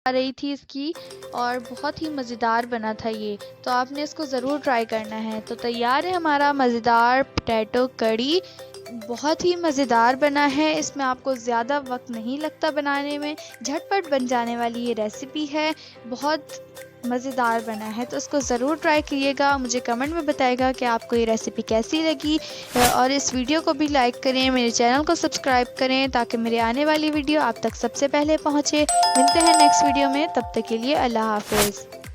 रही थी इसकी, और बहुत ही मज़ेदार बना था ये। तो आपने इसको ज़रूर ट्राई करना है। तो तैयार है हमारा मज़ेदार पोटैटो कड़ी। बहुत ही मज़ेदार बना है, इसमें आपको ज़्यादा वक्त नहीं लगता बनाने में, झटपट बन जाने वाली ये रेसिपी है। बहुत मज़ेदार बना है, तो इसको ज़रूर ट्राई कीजिएगा। मुझे कमेंट में बताइएगा कि आपको ये रेसिपी कैसी लगी, और इस वीडियो को भी लाइक करें, मेरे चैनल को सब्सक्राइब करें ताकि मेरे आने वाली वीडियो आप तक सबसे पहले पहुँचे। मिलते हैं नेक्स्ट वीडियो में, तब तक के लिए अल्लाह हाफ़िज़।